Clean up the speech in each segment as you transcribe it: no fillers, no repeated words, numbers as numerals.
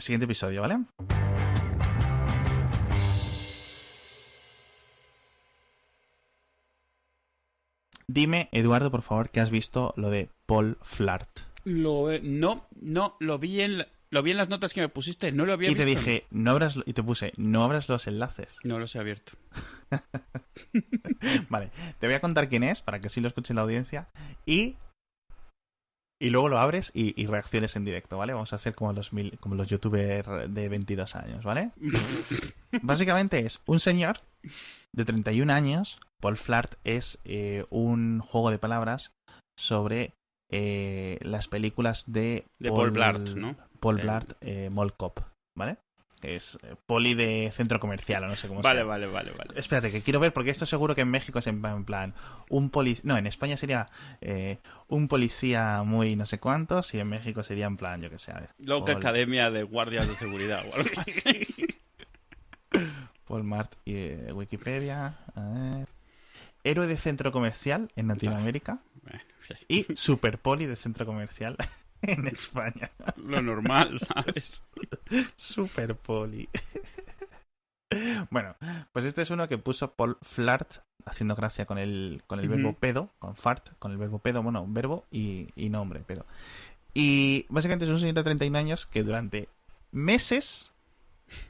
siguiente episodio, ¿vale? Dime, Eduardo, por favor, que has visto lo de Paul Flart. No, lo vi en las notas que me pusiste, no lo había visto. Y te dije, no abras, y te puse, no abras los enlaces. No los he abierto. Vale, te voy a contar quién es, para que así lo escuche la audiencia, y luego lo abres y reacciones en directo, ¿vale? Vamos a hacer como los youtubers de 22 años, ¿vale? Básicamente es un señor de 31 años. Paul Flart es un juego de palabras sobre las películas de Paul Blart, ¿no? Paul Blart, Mall Cop, ¿vale? Es poli de centro comercial o no sé cómo se llama. Vale. Espérate, que quiero ver, porque esto seguro que en México es en plan un policía... No, en España sería un policía muy no sé cuántos, y en México sería en plan, yo qué sé, a ver. Loca Academia de Guardias de Seguridad o algo así. Paul Mart y Wikipedia. A ver. Héroe de centro comercial en Latinoamérica. Bueno, sí. Y super poli de centro comercial en España. Lo normal, ¿sabes? Super poli. Bueno, pues este es uno que puso Paul Flart, haciendo gracia con el verbo pedo, con fart, con el verbo pedo, bueno, verbo y nombre, pedo. Y básicamente es un señor de 31 años que durante meses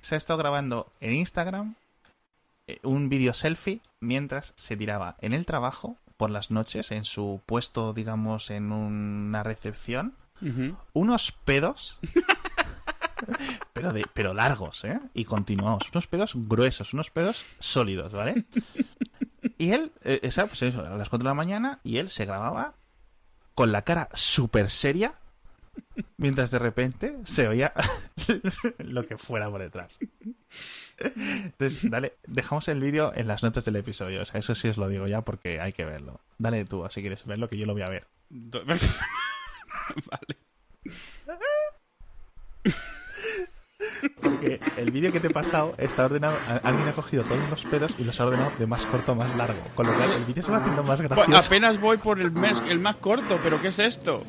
se ha estado grabando en Instagram un vídeo selfie mientras se tiraba en el trabajo por las noches, en su puesto, digamos, en una recepción, unos pedos, pero largos, ¿eh? Y continuados, unos pedos gruesos, unos pedos sólidos, ¿vale? Y él, pues eso, a las 4 de la mañana, y él se grababa con la cara súper seria, mientras de repente se oía lo que fuera por detrás. Entonces, dale, dejamos el vídeo en las notas del episodio. O sea, eso sí os lo digo ya porque hay que verlo. Dale tú, si quieres verlo, que yo lo voy a ver. Vale. Porque el vídeo que te he pasado está ordenado. Alguien ha cogido todos los pedos y los ha ordenado de más corto a más largo. Con lo cual el vídeo se va haciendo más gracioso. Pues apenas voy por el más corto, pero ¿qué es esto?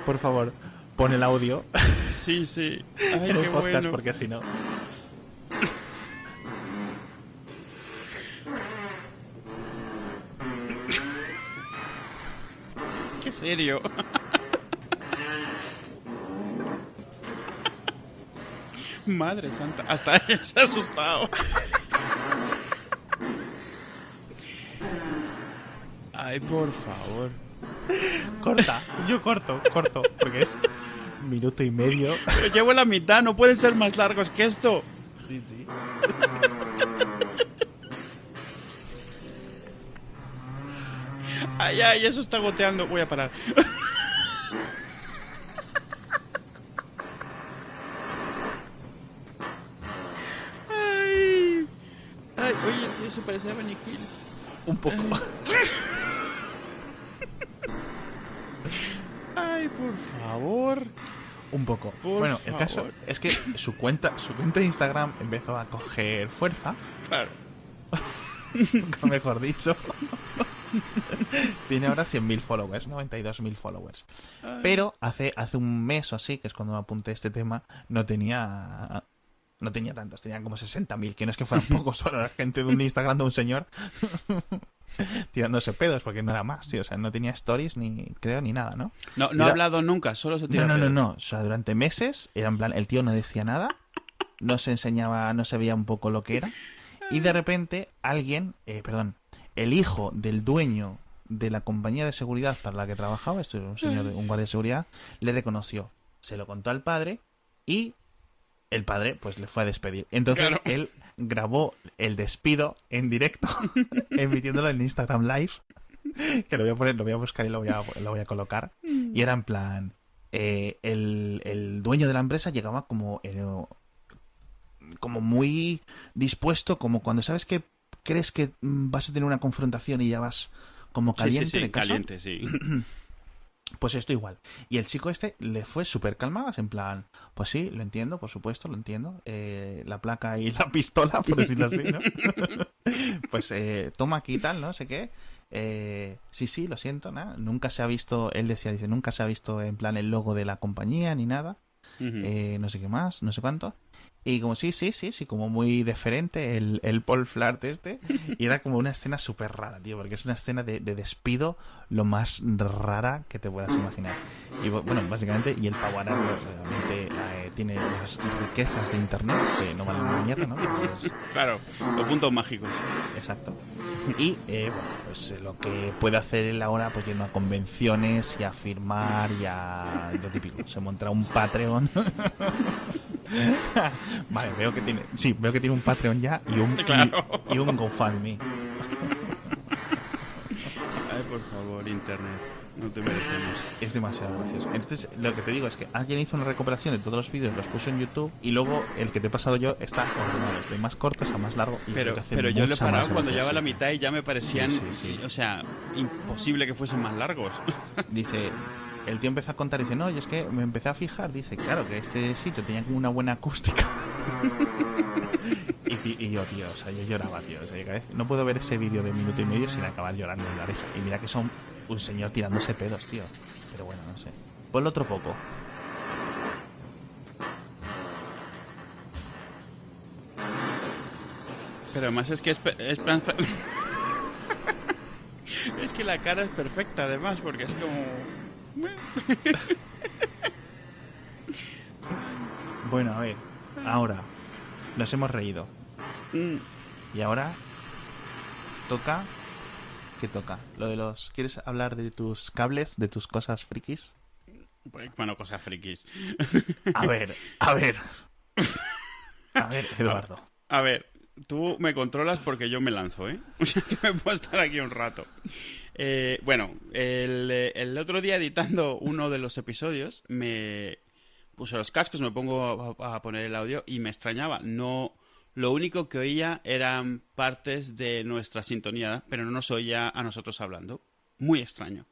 Por favor, pon el audio Sí. Ay, en el qué podcast, bueno. porque si no... Qué serio. Madre santa, hasta ella se ha asustado. Ay, por favor. Corta, yo corto, porque es minuto y medio. Pero llevo la mitad, no pueden ser más largos que esto. Sí. Ay, eso está goteando. Voy a parar. Ay, oye, tío, se parece a Benny Hill. Un poco. Ay, por favor. Un poco. Por bueno, favor. el caso es que su cuenta de Instagram empezó a coger fuerza. Claro. Nunca mejor dicho. Tiene ahora 100.000 followers, 92.000 followers. Ay. Pero hace un mes o así, que es cuando me apunté a este tema, no tenía tantos, tenían como 60.000, que no es que fueran pocos, solo la gente de un Instagram de un señor tirándose pedos, porque no era más, tío. O sea, no tenía stories ni nada, ¿no? No ha hablado nunca, solo se tira pedos. No. O sea, durante meses era en plan, el tío no decía nada, no se enseñaba, no se veía un poco lo que era. Y de repente el hijo del dueño de la compañía de seguridad para la que trabajaba, esto es un señor, un guardia de seguridad, le reconoció, se lo contó al padre y el padre pues le fue a despedir. Entonces Claro. él grabó el despido en directo, emitiéndolo en Instagram Live, que lo voy a buscar y lo voy a colocar. Y era en plan, el dueño de la empresa llegaba como muy dispuesto, como cuando sabes que crees que vas a tener una confrontación y ya vas como caliente Sí, de casa. caliente, sí. Pues esto igual. Y el chico este le fue súper calmado, en plan, pues sí, lo entiendo, por supuesto, lo entiendo. La placa y la pistola, por decirlo así, ¿no? Pues toma aquí y tal, no sé qué. Sí, lo siento, nada. Nunca se ha visto, él dice, nunca se ha visto en plan el logo de la compañía ni nada. No sé qué más, no sé cuánto. Y como sí, como muy deferente el Paul Flart este. Y era como una escena súper rara, tío, porque es una escena de despido lo más rara que te puedas imaginar. Y bueno, básicamente, y el pavo Arad realmente tiene las riquezas de internet, que no valen una mierda, ¿no? Entonces, claro, los puntos mágicos. Exacto. Y bueno, pues lo que puede hacer él ahora, pues yendo a convenciones y a firmar y a lo típico. Se montará un Patreon. Vale, veo que tiene un Patreon ya y un GoFundMe. Ay, por favor, internet, no te merecemos. Es demasiado gracioso. Entonces, lo que te digo es que alguien hizo una recopilación de todos los vídeos, los puso en YouTube y luego el que te he pasado yo está ordenado, de más cortos a más largo. Y pero yo lo he parado cuando llevaba la mitad y ya me parecían, sí. O sea, imposible que fuesen más largos. Dice... El tío empezó a contar y dice, no, y es que me empecé a fijar, dice, claro, que este sitio tenía como una buena acústica. y yo, tío, o sea, yo lloraba, tío. O sea, cada vez no puedo ver ese vídeo de 1.5 sin acabar llorando en la risa. Y mira que son un señor tirándose pedos, tío. Pero bueno, no sé. Ponlo otro poco. Pero además es que es que la cara es perfecta, además, porque es como... Bueno, a ver, ahora nos hemos reído y ahora toca. ¿Qué toca? Lo de los... ¿Quieres hablar de tus cables, de tus cosas frikis? Bueno, cosas frikis. A ver, Eduardo. A ver, tú me controlas porque yo me lanzo, ¿eh? O sea, que me puedo estar aquí un rato. Bueno, el otro día editando uno de los episodios me puse los cascos, me pongo a poner el audio y me extrañaba. No, lo único que oía eran partes de nuestra sintonía, pero no nos oía a nosotros hablando. Muy extraño.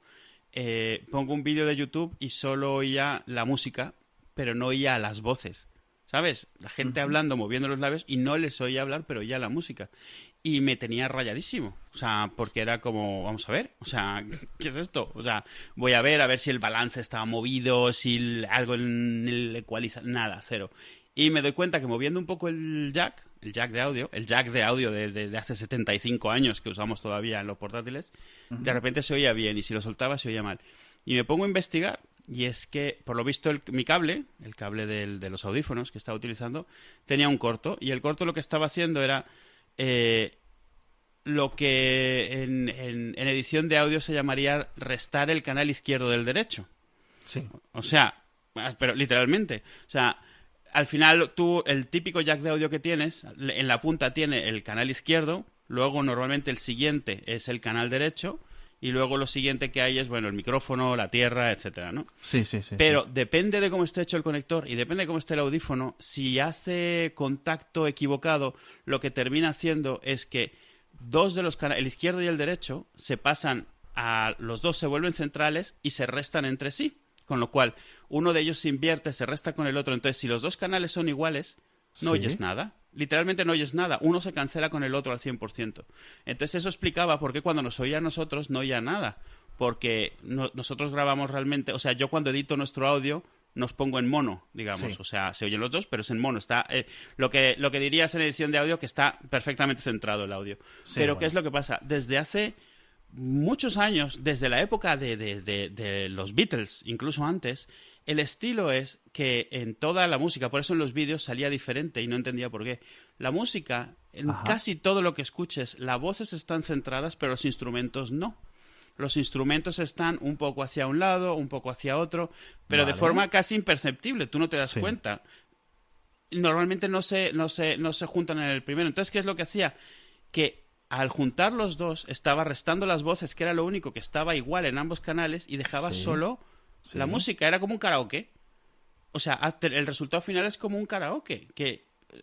Pongo un vídeo de YouTube y solo oía la música, pero no oía las voces. ¿Sabes? La gente hablando, moviendo los labios y no les oía hablar, pero oía la música. Y me tenía rayadísimo. O sea, porque era como, vamos a ver, o sea, ¿qué es esto? O sea, voy a ver si el balance estaba movido, si algo en el ecualizador, nada, cero. Y me doy cuenta que moviendo un poco el jack de audio de hace 75 años que usamos todavía en los portátiles, de repente se oía bien y si lo soltaba se oía mal. Y me pongo a investigar y es que, por lo visto, el cable de los audífonos que estaba utilizando tenía un corto y el corto lo que estaba haciendo era... lo que en edición de audio se llamaría restar el canal izquierdo del derecho. Sí. O sea, pero literalmente. O sea, al final tú, el típico jack de audio que tienes, en la punta tiene el canal izquierdo, luego normalmente el siguiente es el canal derecho, y luego lo siguiente que hay es, bueno, el micrófono, la tierra, etcétera, ¿no? Sí. Pero depende de cómo esté hecho el conector y depende de cómo esté el audífono, si hace contacto equivocado, lo que termina haciendo es que dos de los canales, el izquierdo y el derecho, se pasan a... los dos se vuelven centrales y se restan entre sí. Con lo cual, uno de ellos se invierte, se resta con el otro. Entonces, si los dos canales son iguales, no oyes nada. Literalmente no oyes nada. Uno se cancela con el otro al 100%. Entonces, eso explicaba por qué cuando nos oía a nosotros no oía nada. Porque nosotros grabamos realmente... O sea, yo cuando edito nuestro audio nos pongo en mono, digamos. Sí. O sea, se oyen los dos, pero es en mono. Está lo que dirías en edición de audio que está perfectamente centrado el audio. Sí, pero bueno. ¿Qué es lo que pasa? Desde hace... muchos años, desde la época de los Beatles, incluso antes, el estilo es que en toda la música, por eso en los vídeos salía diferente y no entendía por qué. La música, en casi todo lo que escuches, las voces están centradas, pero los instrumentos no. Los instrumentos están un poco hacia un lado, un poco hacia otro, pero de forma casi imperceptible, tú no te das cuenta. Normalmente no se juntan en el primero. Entonces, ¿qué es lo que hacía? Que al juntar los dos, estaba restando las voces, que era lo único que estaba igual en ambos canales, y dejaba solo la música. Era como un karaoke. O sea, el resultado final es como un karaoke.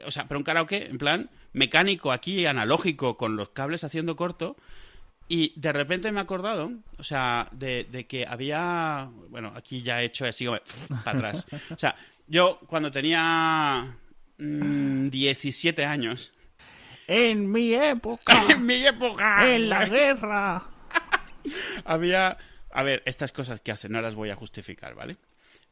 O sea, pero un karaoke en plan mecánico aquí, analógico, con los cables haciendo corto. Y de repente me he acordado, o sea, de que había... Bueno, aquí ya he hecho así como para atrás. O sea, yo cuando tenía 17 años... En mi época. En mi época. En la guerra. Había... A ver, estas cosas que hacen no las voy a justificar, ¿vale?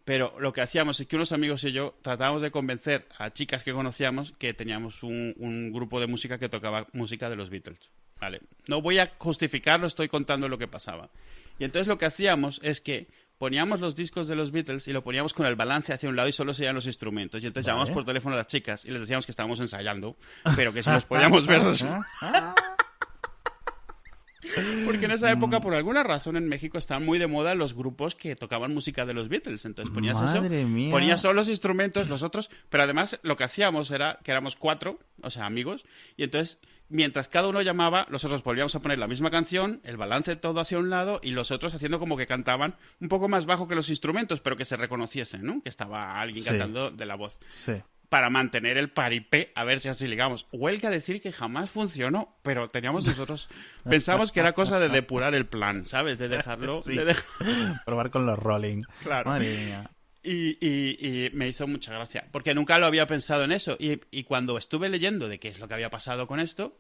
Pero lo que hacíamos es que unos amigos y yo tratábamos de convencer a chicas que conocíamos que teníamos un grupo de música que tocaba música de los Beatles. Vale. No voy a justificarlo, estoy contando lo que pasaba. Y entonces lo que hacíamos es que poníamos los discos de los Beatles y lo poníamos con el balance hacia un lado y solo se oían los instrumentos. Y entonces llamábamos por teléfono a las chicas y les decíamos que estábamos ensayando, pero que si los podíamos ver después. Porque en esa época, por alguna razón, en México estaban muy de moda los grupos que tocaban música de los Beatles. Entonces ponías Madre mía. ponías solo los instrumentos, los otros, pero además lo que hacíamos era que éramos 4, o sea, amigos, y entonces, mientras cada uno llamaba, los otros volvíamos a poner la misma canción, el balance todo hacia un lado, y los otros haciendo como que cantaban un poco más bajo que los instrumentos, pero que se reconociesen, ¿no? Que estaba alguien cantando de la voz. Sí. Para mantener el paripé, a ver si así ligamos. Huelga decir que jamás funcionó, pero teníamos nosotros... Pensamos que era cosa de depurar el plan, ¿sabes? De dejarlo... Sí. Probar con los Rolling. Claro. Madre mía. Y me hizo mucha gracia, porque nunca lo había pensado en eso. Y cuando estuve leyendo de qué es lo que había pasado con esto,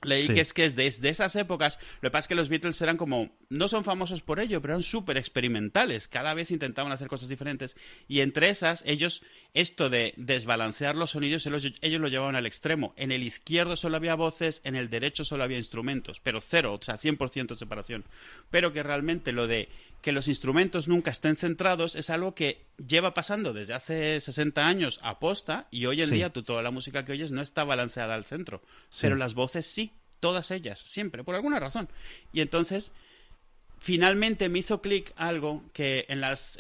leí que es desde esas épocas. Lo que pasa es que los Beatles eran como... No son famosos por ello, pero eran súper experimentales. Cada vez intentaban hacer cosas diferentes. Y entre esas, ellos... Esto de desbalancear los sonidos, ellos lo llevaban al extremo. En el izquierdo solo había voces, en el derecho solo había instrumentos. Pero cero, o sea, 100% separación. Pero que realmente lo de que los instrumentos nunca estén centrados es algo que lleva pasando desde hace 60 años a posta, y hoy en día toda la música que oyes no está balanceada al centro. Pero las voces sí, todas ellas, siempre, por alguna razón. Y entonces... Finalmente me hizo clic algo que en las...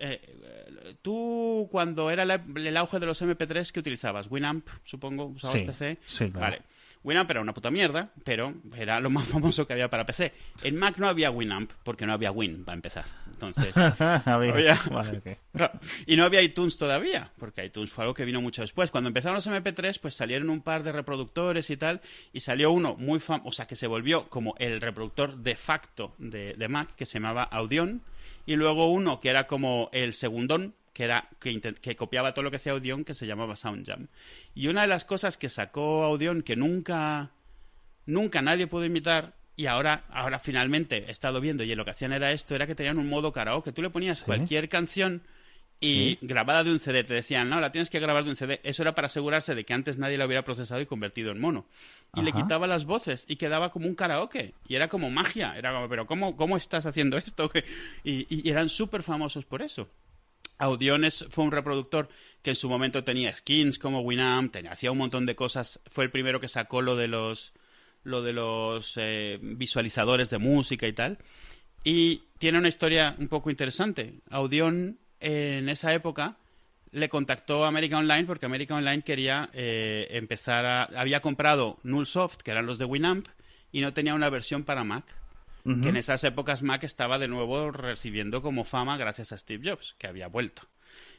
tú, cuando era el auge de los MP3, ¿qué utilizabas? Winamp, supongo, usabas PC. Sí, claro. Vale. Winamp era una puta mierda, pero era lo más famoso que había para PC. En Mac no había Winamp, porque no había Win, para empezar. Entonces... Vale, okay. Y no había iTunes todavía, porque iTunes fue algo que vino mucho después. Cuando empezaron los MP3, pues salieron un par de reproductores y tal, y salió uno muy famoso, o sea, que se volvió como el reproductor de facto de Mac, que se llamaba Audion, y luego uno que era como el segundón, que copiaba todo lo que hacía Audion, que se llamaba SoundJam. Y una de las cosas que sacó Audion que nunca nadie pudo imitar, y ahora finalmente he estado viendo, y lo que hacían era que tenían un modo karaoke. Tú le ponías cualquier canción y grabada de un CD. Te decían, no, la tienes que grabar de un CD. Eso era para asegurarse de que antes nadie la hubiera procesado y convertido en mono. Y le quitaba las voces y quedaba como un karaoke. Y era como magia. Era como, pero ¿cómo estás haciendo esto? Y eran súper famosos por eso. Audion fue un reproductor que en su momento tenía skins como Winamp, hacía un montón de cosas. Fue el primero que sacó lo de los visualizadores de música y tal. Y tiene una historia un poco interesante. Audion, en esa época, le contactó a America Online porque America Online quería había comprado Nullsoft, que eran los de Winamp, y no tenía una versión para Mac. Que en esas épocas Mac estaba de nuevo recibiendo como fama gracias a Steve Jobs, que había vuelto.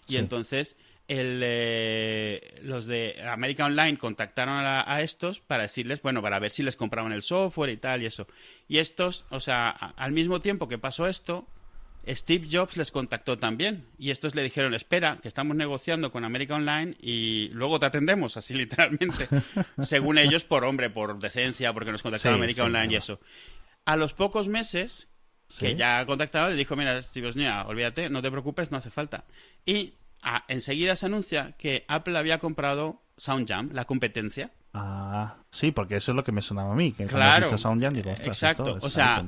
Y entonces los de America Online contactaron a estos para decirles, bueno, para ver si les compraban el software y tal y eso. Y estos, o sea, al mismo tiempo que pasó esto, Steve Jobs les contactó también. Y estos le dijeron, espera, que estamos negociando con America Online y luego te atendemos, así literalmente. Según ellos, por decencia, porque nos contactaron America Online y eso. A los pocos meses que ya contactaba, le dijo, mira, Steve Jobs, olvídate, no te preocupes, no hace falta. Y enseguida se anuncia que Apple había comprado SoundJam, la competencia. Ah, sí, porque eso es lo que me sonaba a mí. Que claro, cuando has dicho SoundJam, digo, ostras, exacto. O sea,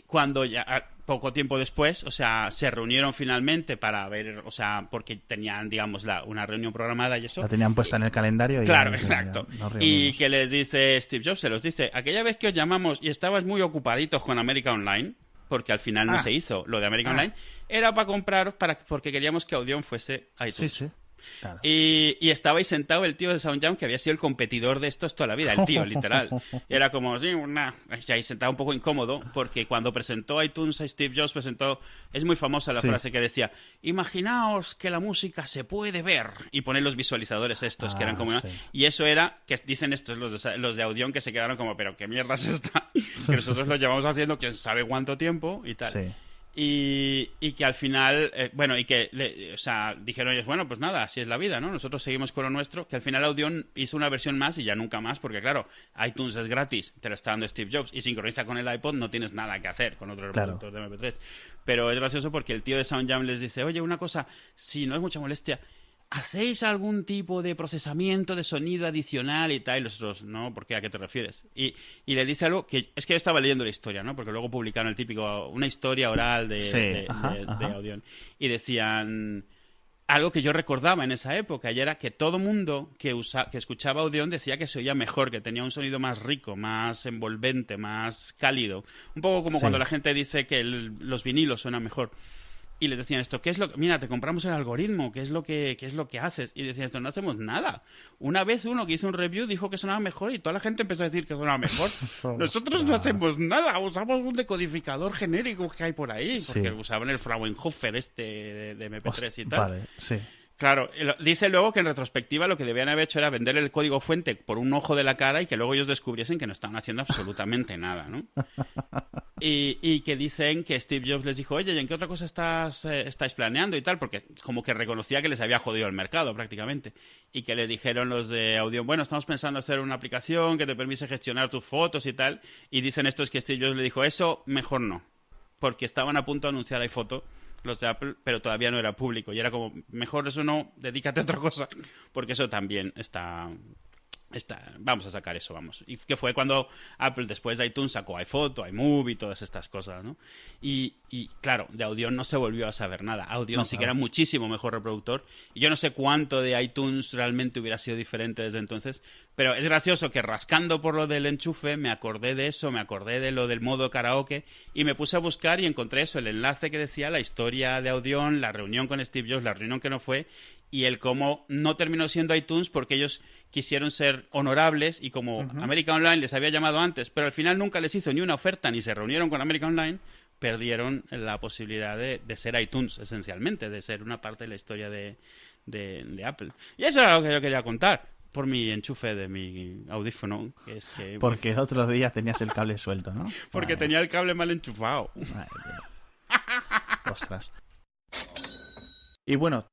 cuando ya poco tiempo después, o sea, se reunieron finalmente para ver, o sea, porque tenían, digamos, una reunión programada y eso. La tenían puesta en el calendario. Claro, exacto. Y que les dice Steve Jobs, se los dice, aquella vez que os llamamos y estabas muy ocupaditos con America Online, porque al final no se hizo lo de America Online, era para compraros porque queríamos que Audion fuese iTunes. Sí. Claro. Y estaba ahí sentado el tío de SoundJam, que había sido el competidor de estos toda la vida, el tío, literal. Y era como, sí, ahí sentado un poco incómodo, porque cuando presentó iTunes a Steve Jobs, es muy famosa la frase que decía, imaginaos que la música se puede ver, y pone los visualizadores estos, que eran como... Y eso era, que dicen estos, los de Audion, que se quedaron como, pero qué mierda es esta, que nosotros lo llevamos haciendo quién sabe cuánto tiempo y tal. Y que al final, bueno, y que, o sea, dijeron ellos, bueno, pues nada, así es la vida, ¿no? Nosotros seguimos con lo nuestro, que al final Audion hizo una versión más y ya nunca más, porque claro, iTunes es gratis, te lo está dando Steve Jobs, y sincroniza con el iPod, no tienes nada que hacer con otros reproductores de MP3. Pero es gracioso porque el tío de SoundJam les dice, oye, una cosa, si no es mucha molestia, ¿hacéis algún tipo de procesamiento de sonido adicional y tal? Y los otros, no, ¿por qué? ¿A qué te refieres? Y le dice algo que es que yo estaba leyendo la historia, ¿no? Porque luego publicaron el típico, una historia oral de Audion. Y decían algo que yo recordaba en esa época, y era que todo mundo que escuchaba Audion decía que se oía mejor, que tenía un sonido más rico, más envolvente, más cálido. Un poco como cuando la gente dice que los vinilos suenan mejor. Y les decían esto, ¿qué es lo que... Mira, te compramos el algoritmo, ¿qué es lo que haces? Y decían esto, no hacemos nada. Una vez uno que hizo un review dijo que sonaba mejor y toda la gente empezó a decir que sonaba mejor. Nosotros no hacemos nada, usamos un decodificador genérico que hay por ahí, porque usaban el Fraunhofer de MP3 y tal. Vale, sí. Claro, dice luego que en retrospectiva lo que debían haber hecho era vender el código fuente por un ojo de la cara y que luego ellos descubriesen que no estaban haciendo absolutamente nada, ¿no? Y que dicen que Steve Jobs les dijo, oye, ¿y en qué otra cosa estáis planeando y tal? Porque como que reconocía que les había jodido el mercado prácticamente. Y que le dijeron los de Audion, bueno, estamos pensando hacer una aplicación que te permite gestionar tus fotos y tal. Y dicen estos que Steve Jobs le dijo, eso mejor no. Porque estaban a punto de anunciar iPhoto, los de Apple, pero todavía no era público. Y era como, mejor eso no, dedícate a otra cosa. Porque eso también vamos a sacar eso, vamos. Y que fue cuando Apple, después de iTunes, sacó iPhoto, iMovie y todas estas cosas, ¿no? Y claro, de Audion no se volvió a saber nada. Audion sí que era muchísimo mejor reproductor. Y yo no sé cuánto de iTunes realmente hubiera sido diferente desde entonces. Pero es gracioso que rascando por lo del enchufe me acordé de eso, me acordé de lo del modo karaoke y me puse a buscar y encontré eso, el enlace que decía la historia de Audion, la reunión con Steve Jobs, la reunión que no fue y el cómo no terminó siendo iTunes porque ellos quisieron ser honorables y como America Online les había llamado antes, pero al final nunca les hizo ni una oferta ni se reunieron con America Online, perdieron la posibilidad de ser iTunes esencialmente, de ser una parte de la historia de Apple. Y eso era lo que yo quería contar. Por mi enchufe de mi audífono, que es que... Porque el otro día tenías el cable suelto, ¿no? Porque tenía el cable mal enchufado. Ostras. Y bueno,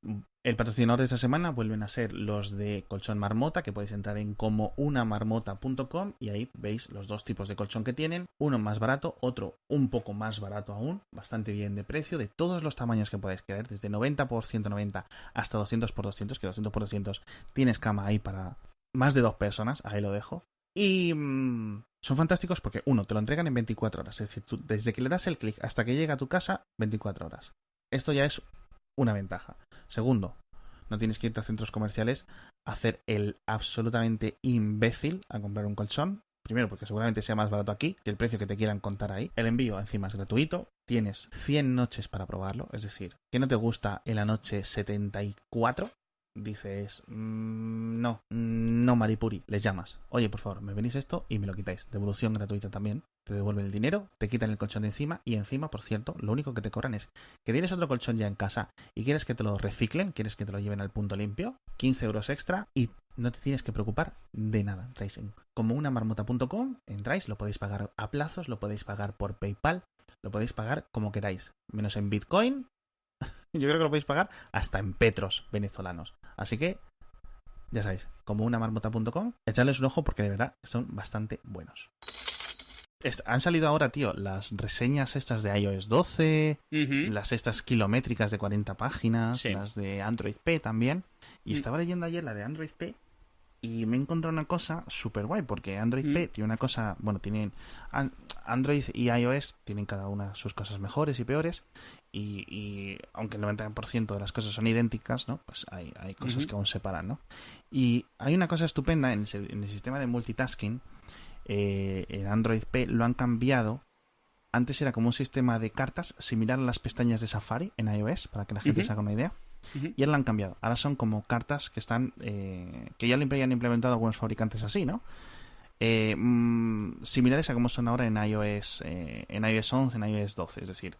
el patrocinador de esta semana vuelven a ser los de Colchón Marmota, que podéis entrar en comounamarmota.com y ahí veis los dos tipos de colchón que tienen, uno más barato, otro un poco más barato aún, bastante bien de precio, de todos los tamaños que podáis querer, desde 90 por 190 hasta 200 por 200, que 200 por 200 tienes cama ahí para más de 2 personas, ahí lo dejo. Y son fantásticos porque, uno, te lo entregan en 24 horas, es decir, tú, desde que le das el clic hasta que llega a tu casa, 24 horas. Esto ya es una ventaja. Segundo, no tienes que irte a centros comerciales a hacer el absolutamente imbécil a comprar un colchón. Primero, porque seguramente sea más barato aquí que el precio que te quieran contar ahí. El envío encima es gratuito. Tienes 100 noches para probarlo. Es decir, ¿qué no te gusta en la noche 74? Dices, no, Maripuri, les llamas. Oye, por favor, me venís esto y me lo quitáis. Devolución gratuita también. Te devuelven el dinero, te quitan el colchón de encima y encima, por cierto, lo único que te cobran es que tienes otro colchón ya en casa y quieres que te lo reciclen, quieres que te lo lleven al punto limpio, 15 euros extra y no te tienes que preocupar de nada. Entráis en comounamarmota.com, entráis, lo podéis pagar a plazos, lo podéis pagar por PayPal, lo podéis pagar como queráis, menos en Bitcoin. Yo creo que lo podéis pagar hasta en petros venezolanos. Así que, ya sabéis, comounamarmota.com, echadles un ojo porque de verdad son bastante buenos. Han salido ahora, tío, las reseñas estas de iOS 12, las estas kilométricas de 40 páginas, las de Android P también. Y estaba leyendo ayer la de Android P y me he encontrado una cosa súper guay, porque Android P tiene una cosa, bueno, tienen Android y iOS tienen cada una sus cosas mejores y peores. Y aunque el 90% de las cosas son idénticas, ¿no? Pues hay cosas que aún separan, ¿no? Y hay una cosa estupenda en el sistema de multitasking. En Android P lo han cambiado. Antes era como un sistema de cartas similar a las pestañas de Safari en iOS, para que la gente se haga una idea. Y ahora lo han cambiado. Ahora son como cartas que están que ya le habían implementado algunos fabricantes así, ¿no? Similares a como son ahora en iOS 11, en iOS 12. Es decir,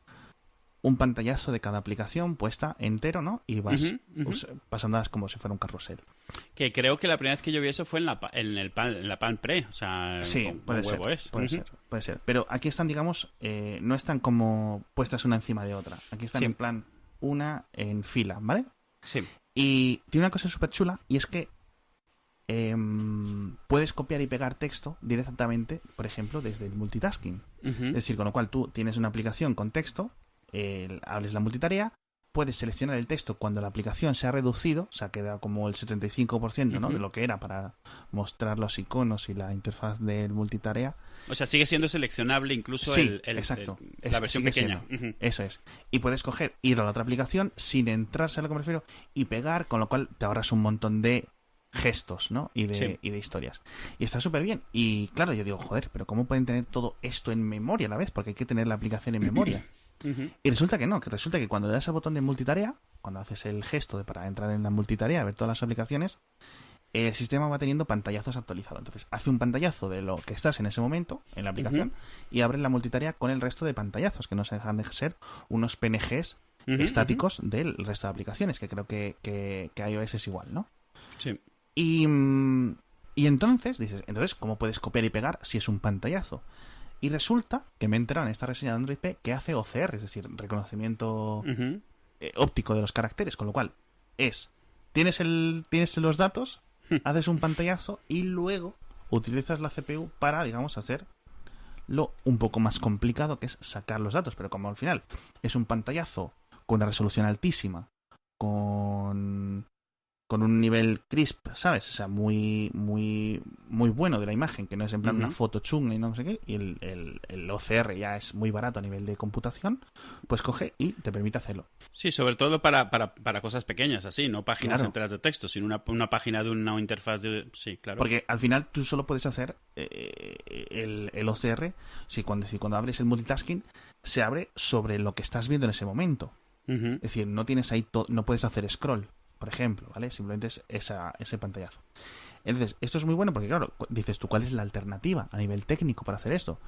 un pantallazo de cada aplicación puesta entero, ¿no? Y vas Ujú. pasándolas como si fuera un carrusel. Que creo que la primera vez que yo vi eso fue en la Palm Pre, o sea, Sí, con huevo puede ser, puede ser. Pero aquí están, digamos, no están como puestas una encima de otra. Aquí están Sí. en plan una en fila, ¿vale? Sí. Y tiene una cosa súper chula y es que puedes copiar y pegar texto directamente, por ejemplo, desde el multitasking. Ujú. Es decir, con lo cual tú tienes una aplicación con texto, hables la multitarea, puedes seleccionar el texto cuando la aplicación se ha reducido, o sea, queda como el 75%, ¿no? Ujú. De lo que era para mostrar los iconos y la interfaz del multitarea. O sea, sigue siendo seleccionable incluso Sí, exacto. la versión sigue pequeña. siendo. Ujú. Eso es. Y puedes coger, ir a la otra aplicación sin entrarse a lo que me refiero y pegar, con lo cual te ahorras un montón de gestos, ¿no? Y Sí. de historias. Y está súper bien. Y claro, yo digo, joder, pero ¿cómo pueden tener todo esto en memoria a la vez? Porque hay que tener la aplicación en memoria. Ujú. Y resulta que no, que resulta que cuando le das al botón de multitarea, cuando haces el gesto para entrar en la multitarea, ver todas las aplicaciones, el sistema va teniendo pantallazos actualizados. Entonces, hace un pantallazo de lo que estás en ese momento en la aplicación y abre la multitarea con el resto de pantallazos, que no se dejan de ser unos PNGs Ujú, estáticos del resto de aplicaciones, que creo que iOS es igual, ¿no? Sí. Y entonces dices, ¿cómo puedes copiar y pegar si es un pantallazo? Y resulta que me he enterado en esta reseña de Android P que hace OCR, es decir, reconocimiento Ujú. óptico de los caracteres, con lo cual tienes los datos, haces un pantallazo y luego utilizas la CPU para, digamos, hacer lo un poco más complicado, que es sacar los datos. Pero como al final es un pantallazo con una resolución altísima, con un nivel crisp, ¿sabes? O sea, muy bueno de la imagen, que no es en plan una foto chunga y no sé qué, y el OCR ya es muy barato a nivel de computación, pues coge y te permite hacerlo. Sí, sobre todo para cosas pequeñas, así, no páginas Claro. enteras de texto, sino una página de una interfaz de... Sí, claro. Porque al final tú solo puedes hacer el OCR si cuando abres el multitasking se abre sobre lo que estás viendo en ese momento. Ujú. Es decir, no tienes ahí no puedes hacer scroll, por ejemplo, ¿vale? Simplemente es ese pantallazo. Entonces, esto es muy bueno porque, claro, dices tú, ¿cuál es la alternativa a nivel técnico para hacer esto?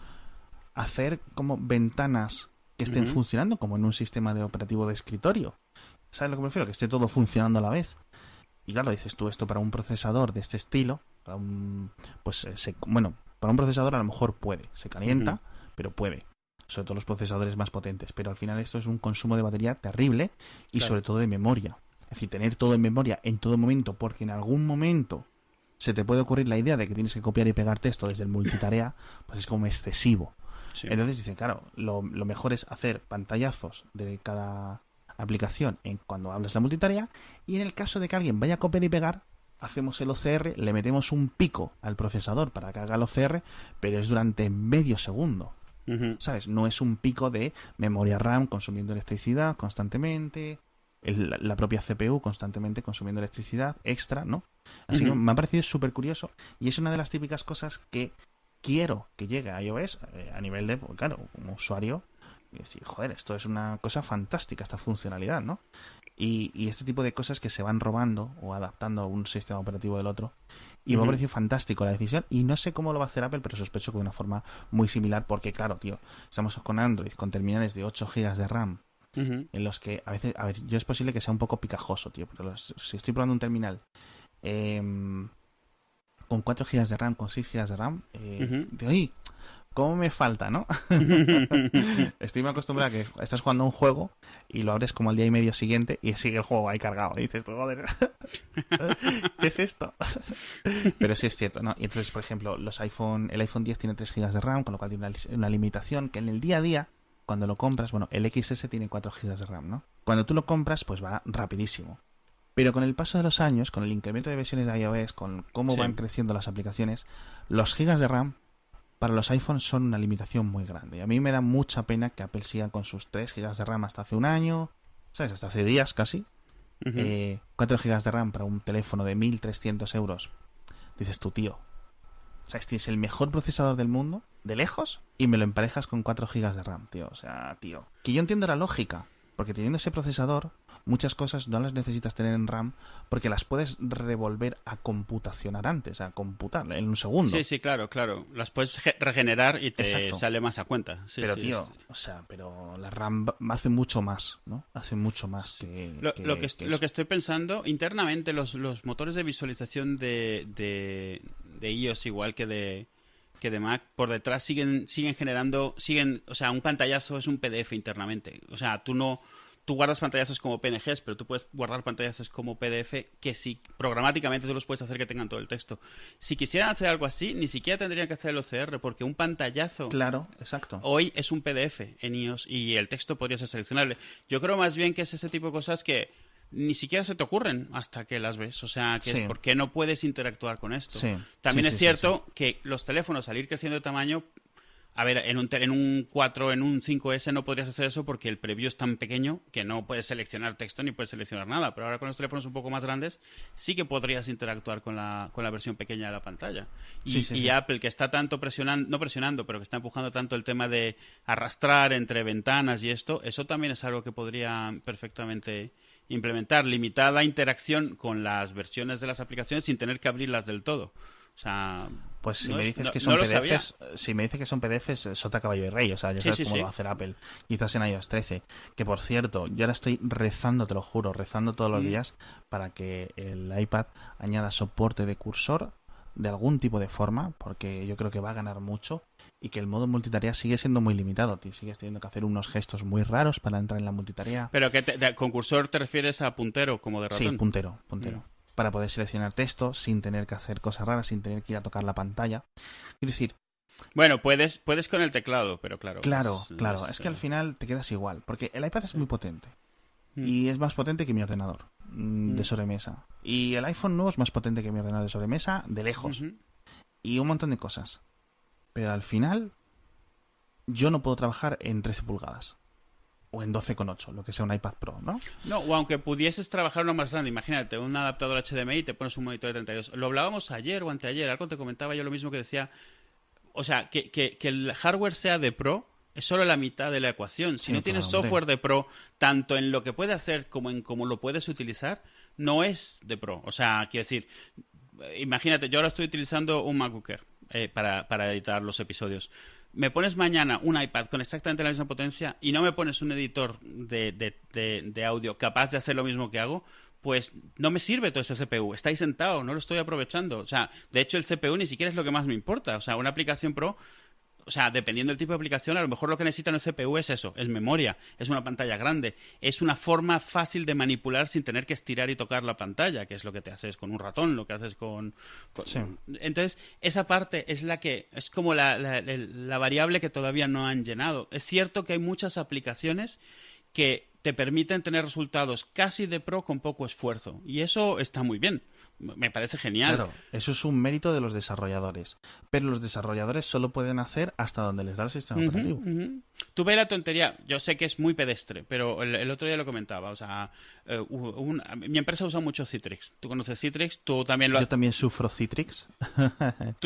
Hacer como ventanas que estén funcionando como en un sistema de operativo de escritorio. ¿Sabes a lo que me refiero? Que esté todo funcionando a la vez. Y claro, dices tú, esto para un procesador de este estilo, para un procesador a lo mejor puede, se calienta, pero puede. Sobre todo los procesadores más potentes. Pero al final esto es un consumo de batería terrible y Claro. sobre todo de memoria. Es decir, tener todo en memoria en todo momento, porque en algún momento se te puede ocurrir la idea de que tienes que copiar y pegar texto desde el multitarea, pues es como excesivo. Sí. Entonces dicen, claro, lo mejor es hacer pantallazos de cada aplicación cuando hablas la multitarea, y en el caso de que alguien vaya a copiar y pegar, hacemos el OCR, le metemos un pico al procesador para que haga el OCR, pero es durante medio segundo. Ujú. ¿Sabes? No es un pico de memoria RAM consumiendo electricidad constantemente, la propia CPU constantemente consumiendo electricidad extra, ¿no? Así que me ha parecido súper curioso y es una de las típicas cosas que quiero que llegue a iOS a nivel de, pues, claro, como usuario, y decir, joder, esto es una cosa fantástica, esta funcionalidad, ¿no? Y este tipo de cosas que se van robando o adaptando a un sistema operativo del otro. Y me ha parecido fantástico la decisión. Y no sé cómo lo va a hacer Apple, pero sospecho que de una forma muy similar. Porque, claro, tío, estamos con Android, con terminales de 8 GB de RAM, Ujú. en los que a veces, a ver, yo es posible que sea un poco picajoso, tío. Pero si estoy probando un terminal con 4 GB de RAM, con 6 GB de RAM, digo, ¡ay! ¿Cómo me falta, no? Estoy muy acostumbrado a que estás jugando a un juego y lo abres como al día y medio siguiente y sigue el juego ahí cargado. Y dices, joder, ¿qué es esto? Pero sí es cierto, ¿no? Y entonces, por ejemplo, el iPhone 10 tiene 3 GB de RAM, con lo cual tiene una limitación que en el día a día, cuando lo compras, bueno, el XS tiene 4 GB de RAM, ¿no? Cuando tú lo compras, pues va rapidísimo. Pero con el paso de los años, con el incremento de versiones de iOS, con cómo van creciendo las aplicaciones, los gigas de RAM para los iPhones son una limitación muy grande. Y a mí me da mucha pena que Apple siga con sus 3 GB de RAM hasta hace un año, ¿sabes? Hasta hace días casi. 4 GB de RAM para un teléfono de 1.300 euros. Dices tú, tío, ¿sabes? Tienes el mejor procesador del mundo, de lejos, y me lo emparejas con 4 GB de RAM, tío. O sea, tío. Que yo entiendo la lógica. Porque teniendo ese procesador, muchas cosas no las necesitas tener en RAM porque las puedes revolver a computacionar antes, a computar en un segundo. Sí, claro. Las puedes regenerar y te sale más a cuenta. Sí, pero, tío, pero la RAM hace mucho más, ¿no? Hace mucho más que lo que estoy pensando, internamente los motores de visualización de iOS, igual que de Mac, por detrás siguen generando, o sea, un pantallazo es un PDF internamente. O sea, tú guardas pantallazos como PNGs, pero tú puedes guardar pantallazos como PDF que si programáticamente tú los puedes hacer que tengan todo el texto. Si quisieran hacer algo así, ni siquiera tendrían que hacer el OCR, porque un pantallazo claro, exacto. hoy es un PDF en iOS y el texto podría ser seleccionable. Yo creo más bien que es ese tipo de cosas que ni siquiera se te ocurren hasta que las ves. O sea, que es porque no puedes interactuar con esto. Sí. También es cierto que los teléfonos, al ir creciendo de tamaño, a ver, en un 4, en un 5S no podrías hacer eso porque el preview es tan pequeño que no puedes seleccionar texto ni puedes seleccionar nada. Pero ahora con los teléfonos un poco más grandes sí que podrías interactuar con la versión pequeña de la pantalla. Y Apple, que está tanto no presionando, pero que está empujando tanto el tema de arrastrar entre ventanas y esto, eso también es algo que podría perfectamente implementar. Limitada interacción con las versiones de las aplicaciones sin tener que abrirlas del todo. O sea, pues si me dices que son PDFs, si me dices que son PDFs, sota caballo y rey, o sea, ya sabes cómo lo va a hacer Apple, quizás en iOS 13, que por cierto, yo ahora estoy rezando, te lo juro, rezando todos los días para que el iPad añada soporte de cursor de algún tipo de forma, porque yo creo que va a ganar mucho y que el modo multitarea sigue siendo muy limitado, sigues teniendo que hacer unos gestos muy raros para entrar en la multitarea. Pero que con cursor te refieres a puntero, como de ratón. Sí, puntero. Para poder seleccionar texto sin tener que hacer cosas raras, sin tener que ir a tocar la pantalla. Quiero decir... Bueno, puedes con el teclado, pero claro. Claro. Es que al final te quedas igual, porque el iPad es muy potente. Y es más potente que mi ordenador de sobremesa. Y el iPhone nuevo es más potente que mi ordenador de sobremesa de lejos. Y un montón de cosas. Pero al final, yo no puedo trabajar en 13 pulgadas. O en 12,8, lo que sea un iPad Pro, ¿no? No, o aunque pudieses trabajar uno más grande, imagínate, un adaptador HDMI y te pones un monitor de 32. Lo hablábamos ayer o anteayer, algo te comentaba yo lo mismo que decía. O sea, que el hardware sea de Pro es solo la mitad de la ecuación. Si no tienes software de Pro, tanto en lo que puede hacer como en cómo lo puedes utilizar, no es de Pro. O sea, quiero decir, imagínate, yo ahora estoy utilizando un MacBook Air para editar los episodios. Me pones mañana un iPad con exactamente la misma potencia y no me pones un editor de audio capaz de hacer lo mismo que hago, pues no me sirve todo ese CPU. Está ahí sentado, no lo estoy aprovechando. O sea, de hecho el CPU ni siquiera es lo que más me importa. O sea, una aplicación Pro... O sea, dependiendo del tipo de aplicación, a lo mejor lo que necesita el CPU es eso, es memoria, es una pantalla grande, es una forma fácil de manipular sin tener que estirar y tocar la pantalla, que es lo que te haces con un ratón, lo que haces con... Sí. Entonces, esa parte es la que es como la variable que todavía no han llenado. Es cierto que hay muchas aplicaciones que te permiten tener resultados casi de pro con poco esfuerzo, y eso está muy bien. Me parece genial. Claro, eso es un mérito de los desarrolladores. Pero los desarrolladores solo pueden hacer hasta donde les da el sistema operativo. Tú ves la tontería. Yo sé que es muy pedestre, pero el otro día lo comentaba. O sea, mi empresa usa mucho Citrix. ¿Tú conoces Citrix? ¿Tú también lo has... Yo también sufro Citrix.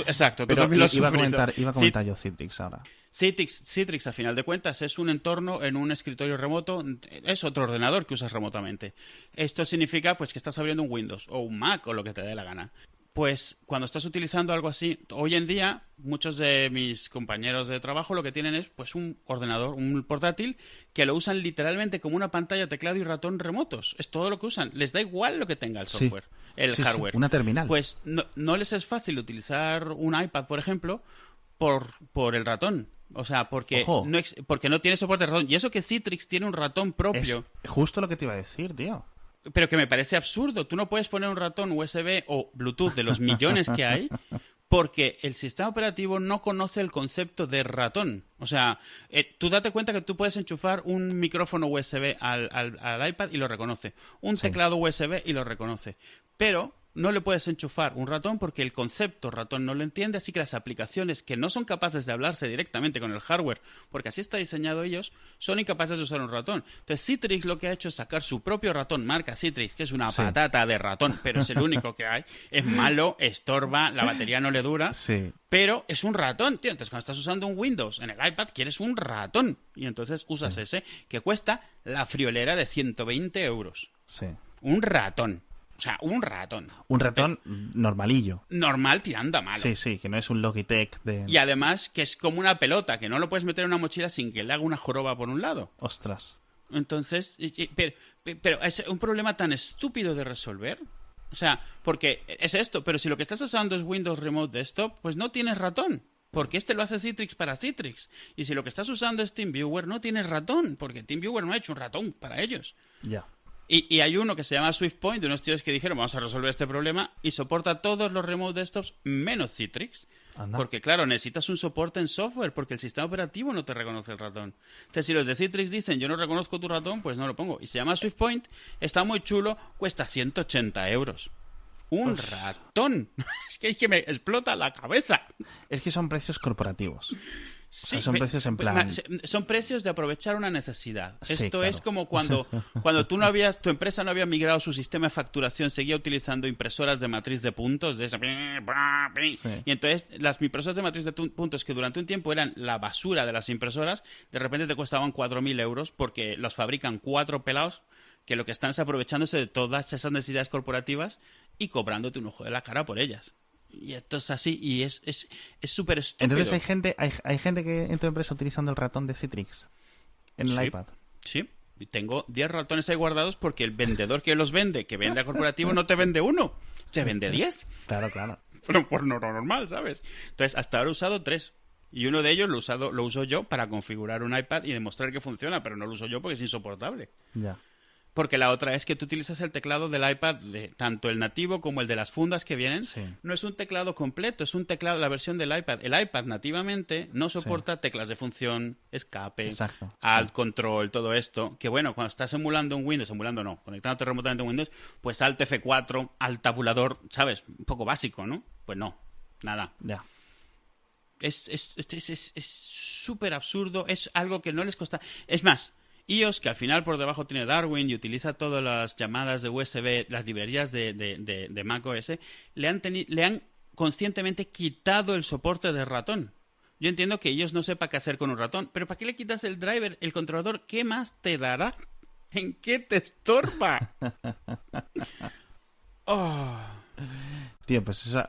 Exacto, tú pero también lo has iba a sufrido. comentar yo Citrix ahora. Citrix, a final de cuentas, es un entorno en un escritorio remoto. Es otro ordenador que usas remotamente. Esto significa pues que estás abriendo un Windows o un Mac o lo que te dé la gana. Pues cuando estás utilizando algo así, hoy en día muchos de mis compañeros de trabajo lo que tienen es pues un ordenador, un portátil, que lo usan literalmente como una pantalla, teclado y ratón remotos. Es todo lo que usan. Les da igual lo que tenga el software, el hardware. Sí, una terminal. Pues no les es fácil utilizar un iPad, por ejemplo, por el ratón. O sea, porque no tiene soporte de ratón. Y eso que Citrix tiene un ratón propio. Es justo lo que te iba a decir, tío. Pero que me parece absurdo. Tú no puedes poner un ratón USB o Bluetooth de los millones que hay porque el sistema operativo no conoce el concepto de ratón. O sea, tú date cuenta que tú puedes enchufar un micrófono USB al iPad y lo reconoce. Un teclado USB y lo reconoce. Pero no le puedes enchufar un ratón porque el concepto ratón no lo entiende, así que las aplicaciones que no son capaces de hablarse directamente con el hardware, porque así está diseñado ellos, son incapaces de usar un ratón. Entonces Citrix lo que ha hecho es sacar su propio ratón, marca Citrix, que es una patata de ratón, pero es el único que hay. Es malo, estorba, la batería no le dura, pero es un ratón, tío. Entonces cuando estás usando un Windows en el iPad quieres un ratón y entonces usas ese, que cuesta la friolera de 120 euros. Sí. Un ratón. O sea, un ratón. Un ratón normalillo. Normal tirando a malo. Sí, que no es un Logitech de... Y además que es como una pelota, que no lo puedes meter en una mochila sin que le haga una joroba por un lado. Ostras. Entonces, pero es un problema tan estúpido de resolver. O sea, porque es esto, pero si lo que estás usando es Windows Remote Desktop, pues no tienes ratón. Porque este lo hace Citrix para Citrix. Y si lo que estás usando es TeamViewer, no tienes ratón. Porque TeamViewer no ha hecho un ratón para ellos. Ya. Y hay uno que se llama SwiftPoint, de unos tíos que dijeron, vamos a resolver este problema, y soporta todos los remote desktops menos Citrix. Anda. Porque, claro, necesitas un soporte en software, porque el sistema operativo no te reconoce el ratón. Entonces, si los de Citrix dicen, yo no reconozco tu ratón, pues no lo pongo. Y se llama SwiftPoint, está muy chulo, cuesta 180 euros. ¡Un ratón! Es que me explota la cabeza. Es que son precios corporativos. Sí, son precios en plan... Son precios de aprovechar una necesidad. Sí, Esto claro. es como cuando tu empresa no había migrado su sistema de facturación, seguía utilizando impresoras de matriz de puntos, de esa... Sí. Y entonces las impresoras de matriz de puntos, que durante un tiempo eran la basura de las impresoras, de repente te costaban 4.000 euros porque los fabrican 4 pelados que lo que están es aprovechándose de todas esas necesidades corporativas y cobrándote un ojo de la cara por ellas. Y esto es así, y es súper estúpido. Entonces hay gente que en tu empresa utilizando el ratón de Citrix en el iPad. Sí, y tengo 10 ratones ahí guardados porque el vendedor que los vende, que vende a corporativo, no te vende uno, te vende 10. Claro. Pero por no normal, ¿sabes? Entonces, hasta ahora he usado 3. Y uno de ellos lo uso yo para configurar un iPad y demostrar que funciona, pero no lo uso yo porque es insoportable. Ya. Porque la otra es que tú utilizas el teclado del iPad, tanto el nativo como el de las fundas que vienen. Sí. No es un teclado completo, es un teclado, la versión del iPad. El iPad nativamente no soporta teclas de función, escape, Exacto, alt, control, todo esto. Que bueno, cuando estás emulando un Windows, conectándote remotamente a un Windows, pues alt F4, alt tabulador, ¿sabes? Un poco básico, ¿no? Pues no, nada. Ya. Es súper absurdo, es algo que no les cuesta. Es más, iOS, que al final por debajo tiene Darwin y utiliza todas las llamadas de USB, las librerías de macOS, le han conscientemente quitado el soporte de ratón. Yo entiendo que ellos no sepan qué hacer con un ratón, pero ¿para qué le quitas el driver, el controlador? ¿Qué más te dará? ¿En qué te estorba? Oh. Tío, pues eso,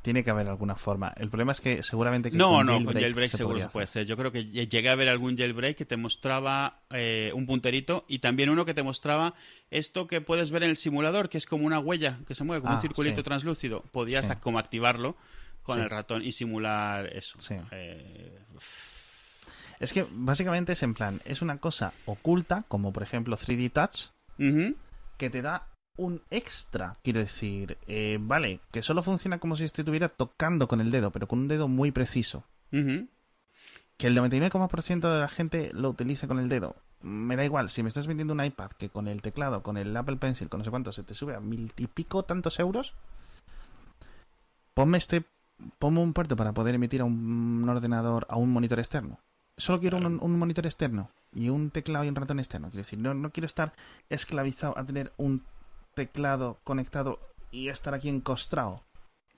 tiene que haber alguna forma. El problema es que seguramente que No, con con jailbreak seguro podría se puede hacer. hacer. Yo creo que llegué a ver algún jailbreak que te mostraba un punterito y también uno que te mostraba esto que puedes ver en el simulador, que es como una huella que se mueve, como un circulito sí. translúcido. Podías Sí. como activarlo con Sí. el ratón y simular eso. Sí. Es que básicamente es en plan, es una cosa oculta, como por ejemplo 3D Touch, Ujú. que te da un extra. Quiero decir, vale, que solo funciona como si estuviera tocando con el dedo, pero con un dedo muy preciso. Ujú. Que el 99% de la gente lo utilice con el dedo. Me da igual, si me estás vendiendo un iPad que con el teclado, con el Apple Pencil, con no sé cuánto, se te sube a 1000 y pico tantos euros, ponme un puerto para poder emitir a un ordenador, a un monitor externo. Solo quiero un monitor externo y un teclado y un ratón externo. Quiero decir, no quiero estar esclavizado a tener un teclado conectado y estar aquí encostrado.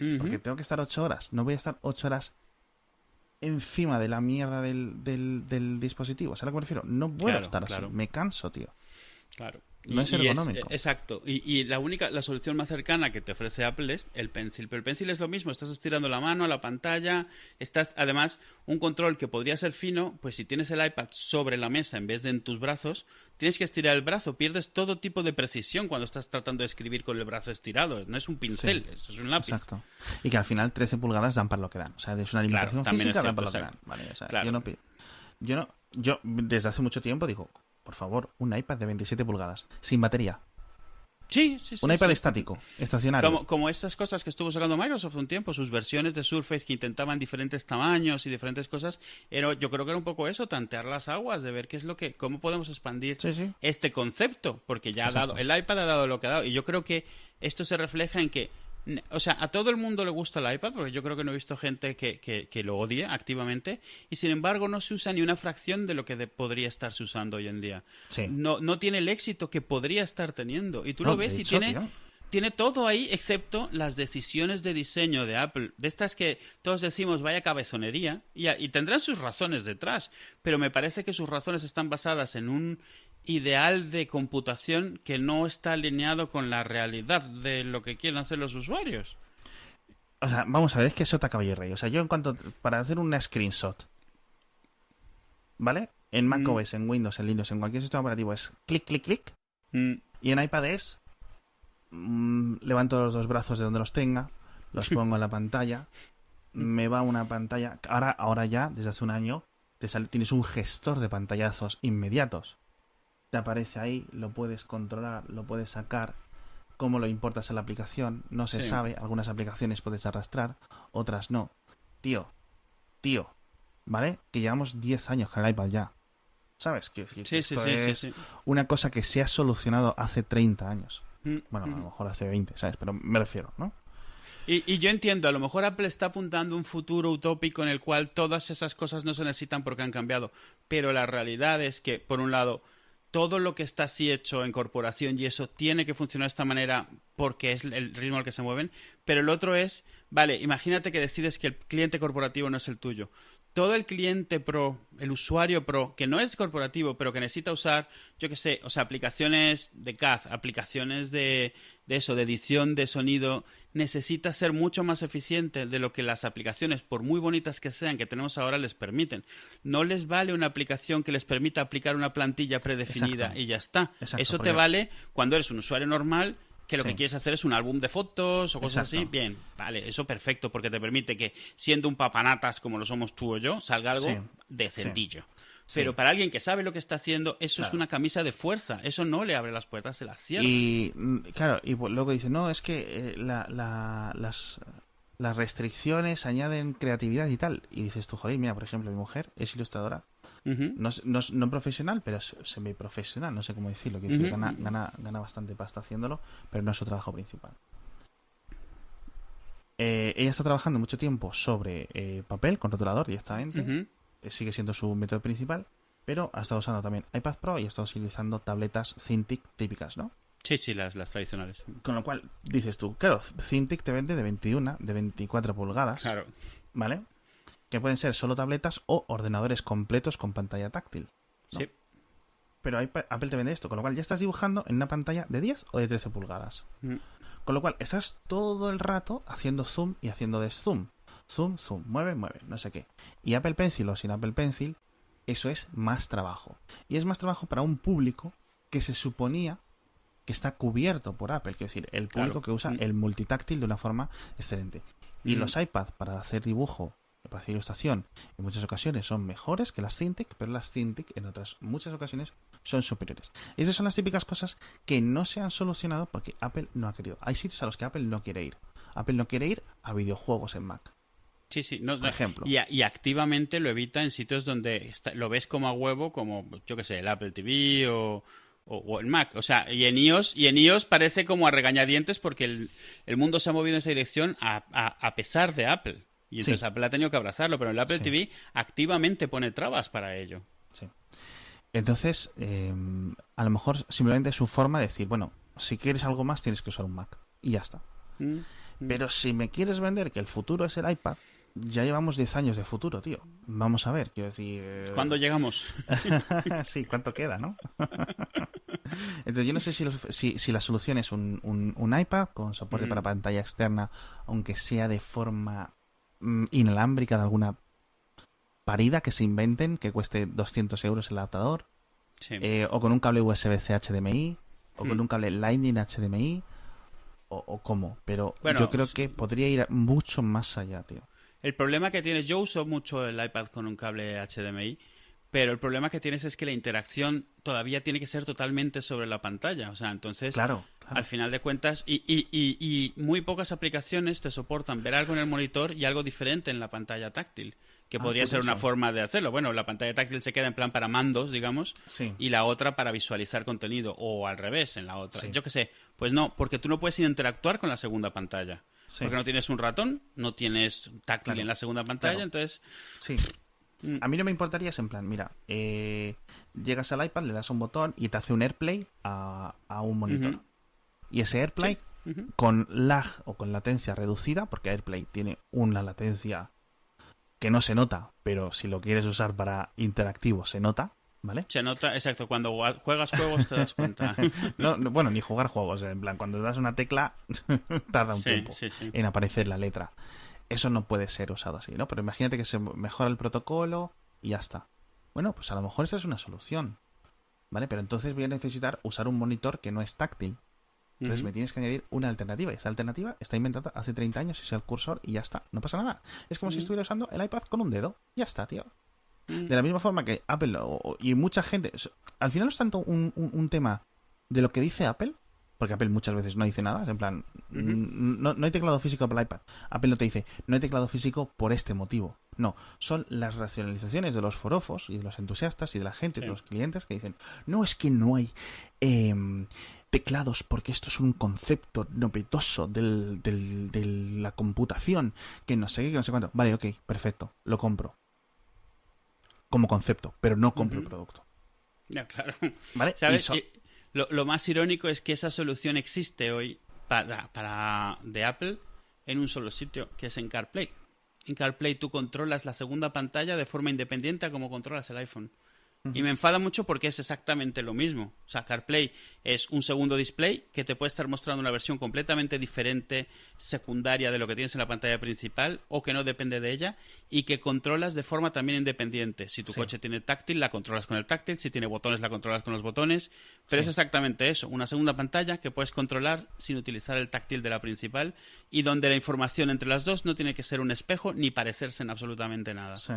Ujú. Porque tengo que estar 8 horas. No voy a estar 8 horas encima de la mierda del dispositivo. ¿Sabes a lo que me refiero? No puedo Claro, estar claro. así. Me canso, tío. Claro. No es ergonómico. Exacto. Y la solución más cercana que te ofrece Apple es el Pencil. Pero el Pencil es lo mismo. Estás estirando la mano a la pantalla. Además, un control que podría ser fino, pues si tienes el iPad sobre la mesa en vez de en tus brazos, tienes que estirar el brazo. Pierdes todo tipo de precisión cuando estás tratando de escribir con el brazo estirado. No es un pincel, eso es un lápiz. Exacto. Y que al final 13 pulgadas dan para lo que dan. O sea, es una limitación también física, es dan para lo cierto, que dan. Vale, o sea, claro. yo desde hace mucho tiempo digo, por favor, un iPad de 27 pulgadas, sin batería. Sí. Un iPad sí. estático, estacionario. Como esas cosas que estuvo sacando Microsoft un tiempo, sus versiones de Surface que intentaban diferentes tamaños y diferentes cosas, yo creo que era un poco eso, tantear las aguas, de ver cómo podemos expandir Sí. este concepto, porque ya Exacto. el iPad ha dado lo que ha dado, y yo creo que esto se refleja en que O sea, a todo el mundo le gusta el iPad, porque yo creo que no he visto gente que lo odie activamente, y sin embargo no se usa ni una fracción de lo que podría estarse usando hoy en día. Sí. No tiene el éxito que podría estar teniendo. Y tú No, lo ves de y hecho, tiene... tío, Tiene todo ahí, excepto las decisiones de diseño de Apple. De estas que todos decimos, vaya cabezonería, y tendrán sus razones detrás. Pero me parece que sus razones están basadas en un ideal de computación que no está alineado con la realidad de lo que quieren hacer los usuarios. o sea, vamos a ver, es que sota caballo y rey. O sea, yo en cuanto... Para hacer una screenshot, ¿vale? En macOS, en Windows, en Linux, en cualquier sistema operativo es clic, clic, clic. Mm. Y en iPad es... levanto los dos brazos de donde los tenga, los pongo en la pantalla, me va una pantalla... Ahora ya, desde hace un año, tienes un gestor de pantallazos inmediatos. Te aparece ahí, lo puedes controlar, lo puedes sacar. Cómo lo importas en la aplicación, no se Sí. sabe. Algunas aplicaciones puedes arrastrar, otras no. Tío, ¿vale? Que llevamos 10 años con el iPad ya. ¿Sabes? Que Sí, esto sí, es sí. una cosa que se ha solucionado hace 30 años. Bueno, a lo Mm. mejor hace 20, ¿sabes? Pero me refiero, ¿no? Y yo entiendo, a lo mejor Apple está apuntando a un futuro utópico en el cual todas esas cosas no se necesitan porque han cambiado. Pero la realidad es que, por un lado, todo lo que está así hecho en corporación y eso tiene que funcionar de esta manera porque es el ritmo al que se mueven. Pero el otro es, vale, imagínate que decides que el cliente corporativo no es el tuyo. Todo el cliente pro, el usuario pro, que no es corporativo, pero que necesita usar, yo qué sé, o sea, aplicaciones de CAD, aplicaciones de eso, de edición de sonido, necesita ser mucho más eficiente de lo que las aplicaciones, por muy bonitas que sean, que tenemos ahora, les permiten. No les vale una aplicación que les permita aplicar una plantilla predefinida Exacto. y ya está. Exacto, Eso porque- te vale cuando eres un usuario normal que lo Sí. que quieres hacer es un álbum de fotos o cosas Exacto. así. Bien, vale, eso perfecto, porque te permite que, siendo un papanatas como lo somos tú o yo, salga algo Sí. decentillo. Sí. Pero para alguien que sabe lo que está haciendo, eso es Claro. una camisa de fuerza. Eso no le abre las puertas, se las cierra. Y claro, y luego dice, no, es que las restricciones añaden creatividad y tal. Y dices tú, joder, mira, por ejemplo, mi mujer es ilustradora. Ujú. No profesional, pero semiprofesional, no sé cómo decirlo. Quiere decir, Ujú. gana bastante pasta haciéndolo, pero no es su trabajo principal. Ella está trabajando mucho tiempo sobre papel, con rotulador directamente. Ujú. Sigue siendo su método principal, pero ha estado usando también iPad Pro y ha estado utilizando tabletas Cintiq típicas, ¿no? Sí, sí, las tradicionales. Con lo cual, dices tú, claro, Cintiq te vende de 21, de 24 pulgadas, Claro. ¿vale? Que pueden ser solo tabletas o ordenadores completos con pantalla táctil. ¿no? Sí. Pero Apple te vende esto, con lo cual ya estás dibujando en una pantalla de 10 o de 13 pulgadas. Mm. Con lo cual, estás todo el rato haciendo zoom y haciendo deszoom. Zoom, zoom, mueve, no sé qué. Y Apple Pencil o sin Apple Pencil, eso es más trabajo. Y es más trabajo para un público que se suponía que está cubierto por Apple. Quiero decir, el público Claro. que usa el multitáctil de una forma excelente. Y los iPad para hacer dibujo, para hacer ilustración, en muchas ocasiones son mejores que las Cintiq, pero las Cintiq en otras muchas ocasiones son superiores. Y esas son las típicas cosas que no se han solucionado porque Apple no ha querido. Hay sitios a los que Apple no quiere ir. Apple no quiere ir a videojuegos en Mac. Sí, sí. Por ejemplo. Y activamente lo evita en sitios donde lo ves como a huevo, como, yo qué sé, el Apple TV o el Mac. O sea, y en iOS parece como a regañadientes porque el mundo se ha movido en esa dirección a pesar de Apple. Y entonces Sí. Apple ha tenido que abrazarlo, pero el Apple Sí. TV activamente pone trabas para ello. Sí. Entonces, a lo mejor simplemente es su forma de decir, bueno, si quieres algo más tienes que usar un Mac. Y ya está. Pero si me quieres vender que el futuro es el iPad, ya llevamos 10 años de futuro, tío. Vamos a ver, quiero decir... ¿Cuándo llegamos? Sí, ¿cuánto queda, no? Entonces yo no sé si la solución es un iPad con soporte para pantalla externa, aunque sea de forma inalámbrica de alguna parida que se inventen, que cueste 200 euros el adaptador, Sí. o con un cable USB-C HDMI, o con un cable Lightning HDMI, o cómo. Pero Bueno, yo creo que podría ir mucho más allá, tío. El problema que tienes, yo uso mucho el iPad con un cable HDMI, pero el problema que tienes es que la interacción todavía tiene que ser totalmente sobre la pantalla. O sea, entonces, Claro. al final de cuentas, y muy pocas aplicaciones te soportan ver algo en el monitor y algo diferente en la pantalla táctil. que podría ser una curioso. forma de hacerlo. Bueno, la pantalla táctil se queda en plan para mandos, digamos, Sí. y la otra para visualizar contenido, o al revés en la otra. Sí. Yo qué sé, pues no, porque tú no puedes interactuar con la segunda pantalla. Sí. Porque no tienes un ratón, no tienes táctil Claro. en la segunda pantalla, Claro. entonces... Sí. Mm. A mí no me importaría, es en plan, mira, llegas al iPad, le das un botón y te hace un AirPlay a un monitor. Ujú. Y ese AirPlay, Ujú. con lag o con latencia reducida, porque AirPlay tiene una latencia que no se nota, pero si lo quieres usar para interactivo se nota, ¿vale? Se nota, exacto, cuando juegas juegos te das cuenta. Bueno, ni jugar juegos, en plan, cuando das una tecla tarda un Sí, tiempo sí, sí. en aparecer la letra. Eso no puede ser usado así, ¿no? Pero imagínate que se mejora el protocolo y ya está. Bueno, pues a lo mejor esa es una solución, ¿vale? Pero entonces voy a necesitar usar un monitor que no es táctil. Entonces Ujú. me tienes que añadir una alternativa. Y esa alternativa está inventada hace 30 años, es el cursor y ya está. No pasa nada. Es como si estuviera usando el iPad con un dedo. Ya está, tío. De la misma forma que Apple y mucha gente... Al final no es tanto un tema de lo que dice Apple, porque Apple muchas veces no dice nada. Es en plan, no hay teclado físico para el iPad. Apple no te dice, no hay teclado físico por este motivo. No, son las racionalizaciones de los forofos y de los entusiastas y de la gente, Sí. de los clientes que dicen, no, es que no hay teclados porque esto es un concepto novedoso de la computación, que no sé qué, que no sé cuánto. Vale, ok, perfecto, lo compro. Como concepto, pero no compro el producto. Ya, claro. ¿Vale? ¿Sabes? Y Y lo más irónico es que esa solución existe hoy de Apple en un solo sitio, que es en CarPlay. En CarPlay tú controlas la segunda pantalla de forma independiente a como controlas el iPhone. Y me enfada mucho porque es exactamente lo mismo. O sea, CarPlay es un segundo display que te puede estar mostrando una versión completamente diferente, secundaria de lo que tienes en la pantalla principal o que no depende de ella y que controlas de forma también independiente. Si tu Sí. coche tiene táctil, la controlas con el táctil. Si tiene botones, la controlas con los botones. Pero Sí. es exactamente eso. Una segunda pantalla que puedes controlar sin utilizar el táctil de la principal y donde la información entre las dos no tiene que ser un espejo ni parecerse en absolutamente nada. sí.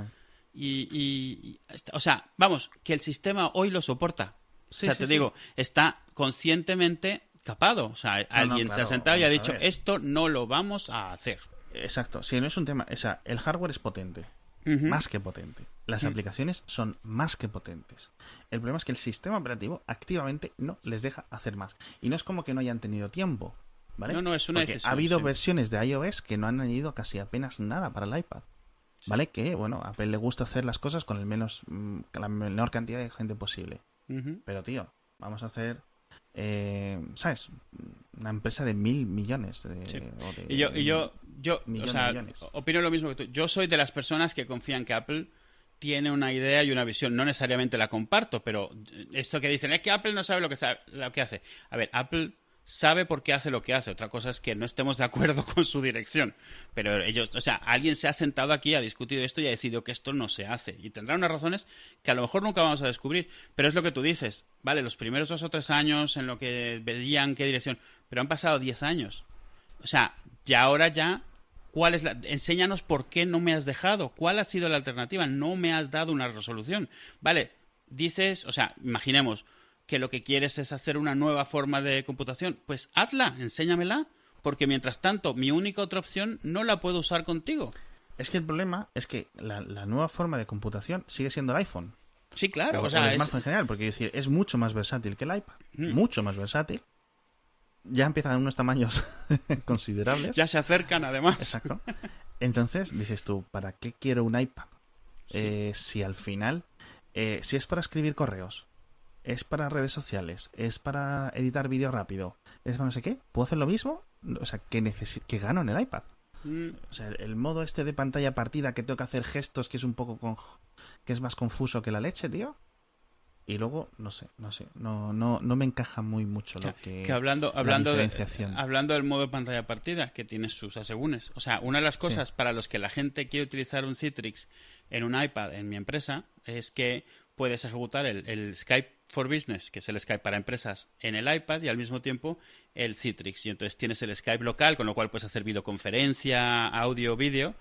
O sea, vamos, que el sistema hoy lo soporta. Sí, o sea, sí, te sí. digo, está conscientemente capado. O sea, alguien se ha claro, sentado y ha vamos a dicho, ver. esto no lo vamos a hacer. Exacto, si no es un tema, o sea, el hardware es potente, Ujú. más que potente. Las aplicaciones son más que potentes. El problema es que el sistema operativo activamente no les deja hacer más. Y no es como que no hayan tenido tiempo, ¿vale? No, es una Porque decisión, ha habido sí. versiones de iOS que no han añadido casi apenas nada para el iPad. ¿Vale? Que, bueno, a Apple le gusta hacer las cosas con la menor cantidad de gente posible. Ujú. Pero, tío, vamos a hacer, ¿sabes? Una empresa de 1.000 millones. Sí. O de- Yo millones, o sea, millones. opino lo mismo que tú. Yo soy de las personas que confían que Apple tiene una idea y una visión. No necesariamente la comparto, pero esto que dicen es que Apple no sabe lo que hace. A ver, Apple sabe por qué hace lo que hace. Otra cosa es que no estemos de acuerdo con su dirección. Pero ellos, o sea, alguien se ha sentado aquí, ha discutido esto y ha decidido que esto no se hace. Y tendrá unas razones que a lo mejor nunca vamos a descubrir. Pero es lo que tú dices. Vale, los primeros 2 o 3 años en lo que veían qué dirección. Pero han pasado 10 años. O sea, ya, ¿cuál es enséñanos por qué no me has dejado. ¿Cuál ha sido la alternativa? No me has dado una resolución. Vale, dices, o sea, imaginemos que lo que quieres es hacer una nueva forma de computación. Pues hazla, enséñamela, porque mientras tanto mi única otra opción no la puedo usar contigo. Es que el problema es que la nueva forma de computación sigue siendo el iPhone. Sí, claro, O o sea, el smartphone en general, porque es mucho más versátil que el iPad. Mucho más versátil. Ya empiezan unos tamaños considerables. ya se acercan además. Exacto. Entonces dices tú, ¿para qué quiero un iPad? Sí. Si al final, si es para escribir correos, es para redes sociales, es para editar vídeo rápido, es para no sé qué, ¿puedo hacer lo mismo? O sea, que gano en el iPad. O sea, el modo este de pantalla partida que tengo que hacer gestos, que es un poco que es más confuso que la leche, tío. Y luego, no sé, no me encaja muy mucho lo que hablando la diferenciación. hablando del modo pantalla partida, que tiene sus asegúnes. O sea, una de las cosas para los que la gente quiere utilizar un Citrix en un iPad en mi empresa es que puedes ejecutar el Skype for Business, que es el Skype para empresas, en el iPad y al mismo tiempo el Citrix. Y entonces tienes el Skype local, con lo cual puedes hacer videoconferencia, audio, vídeo.